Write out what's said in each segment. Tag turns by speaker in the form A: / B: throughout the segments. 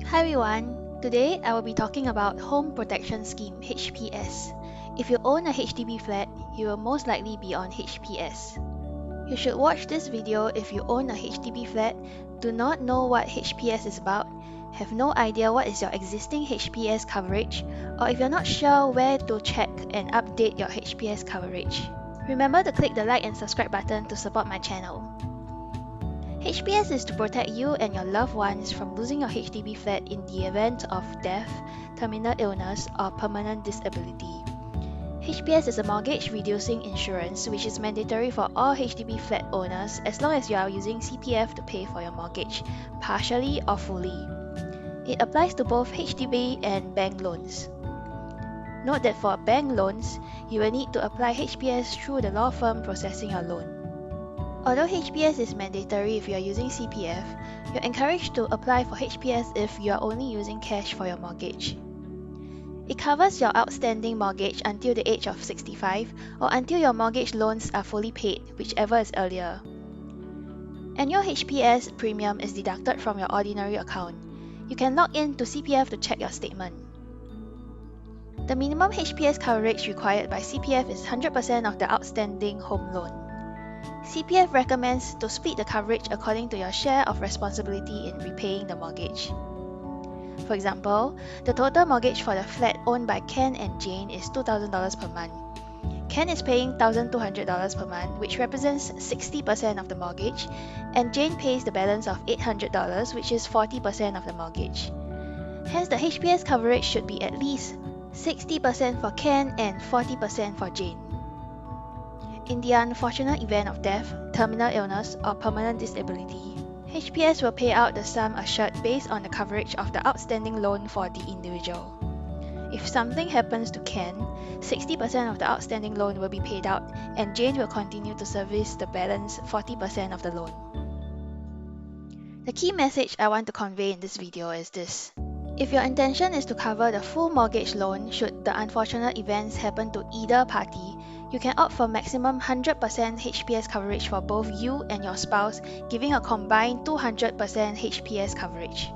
A: Hi everyone, today I will be talking about Home Protection Scheme HPS. If you own a HDB flat, you will most likely be on HPS. You should watch this video if you own a HDB flat, do not know what HPS is about, have no idea what is your existing HPS coverage, or if you're not sure where to check and update your HPS coverage. Remember to click the like and subscribe button to support my channel. HPS is to protect you and your loved ones from losing your HDB flat in the event of death, terminal illness, or permanent disability. HPS is a mortgage reducing insurance which is mandatory for all HDB flat owners as long as you are using CPF to pay for your mortgage, partially or fully. It applies to both HDB and bank loans. Note that for bank loans, you will need to apply HPS through the law firm processing your loan. Although HPS is mandatory if you are using CPF, you're encouraged to apply for HPS if you are only using cash for your mortgage. It covers your outstanding mortgage until the age of 65 or until your mortgage loans are fully paid, whichever is earlier. Annual HPS premium is deducted from your ordinary account. You can log in to CPF to check your statement. The minimum HPS coverage required by CPF is 100% of the outstanding home loan. CPF recommends to split the coverage according to your share of responsibility in repaying the mortgage. For example, the total mortgage for the flat owned by Ken and Jane is $2,000 per month. Ken is paying $1,200 per month, which represents 60% of the mortgage, and Jane pays the balance of $800, which is 40% of the mortgage. Hence, the HPS coverage should be at least 60% for Ken and 40% for Jane. In the unfortunate event of death, terminal illness, or permanent disability, HPS will pay out the sum assured based on the coverage of the outstanding loan for the individual. If something happens to Ken, 60% of the outstanding loan will be paid out, and Jane will continue to service the balance 40% of the loan. The key message I want to convey in this video is this. If your intention is to cover the full mortgage loan should the unfortunate events happen to either party, you can opt for maximum 100% HPS coverage for both you and your spouse, giving a combined 200% HPS coverage.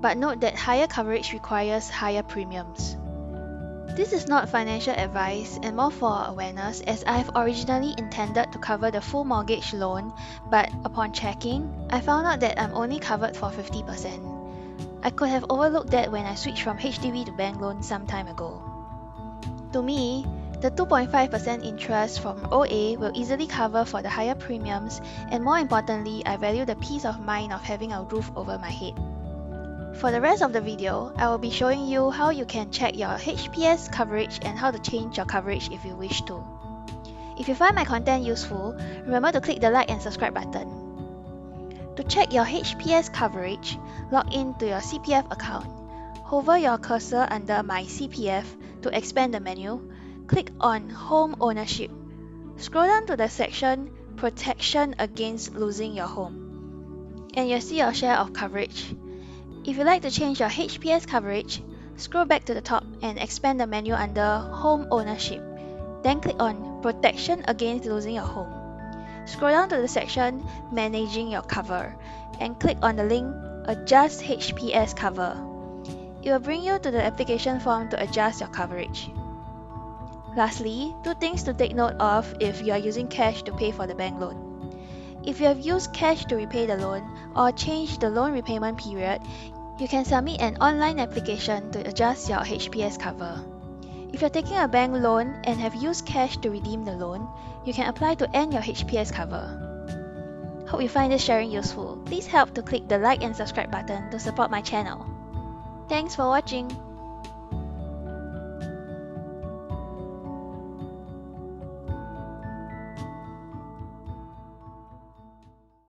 A: But note that higher coverage requires higher premiums. This is not financial advice and more for awareness, as I have originally intended to cover the full mortgage loan, but upon checking, I found out that I'm only covered for 50%. I could have overlooked that when I switched from HDB to bank loan some time ago. To me, the 2.5% interest from OA will easily cover for the higher premiums, and more importantly, I value the peace of mind of having a roof over my head. For the rest of the video, I will be showing you how you can check your HPS coverage and how to change your coverage if you wish to. If you find my content useful, remember to click the like and subscribe button. To check your HPS coverage, log in to your CPF account. Hover your cursor under My CPF to expand the menu. Click on Home Ownership. Scroll down to the section Protection Against Losing Your Home, and you'll see your share of coverage. If you'd like to change your HPS coverage, scroll back to the top and expand the menu under Home Ownership. Then click on Protection Against Losing Your Home. Scroll down to the section Managing Your Cover and click on the link Adjust HPS Cover. It will bring you to the application form to adjust your coverage. Lastly, two things to take note of if you are using cash to pay for the bank loan. If you have used cash to repay the loan or changed the loan repayment period, you can submit an online application to adjust your HPS cover. If you're taking a bank loan and have used cash to redeem the loan, you can apply to end your HPS cover. Hope you find this sharing useful. Please help to click the like and subscribe button to support my channel. Thanks for watching.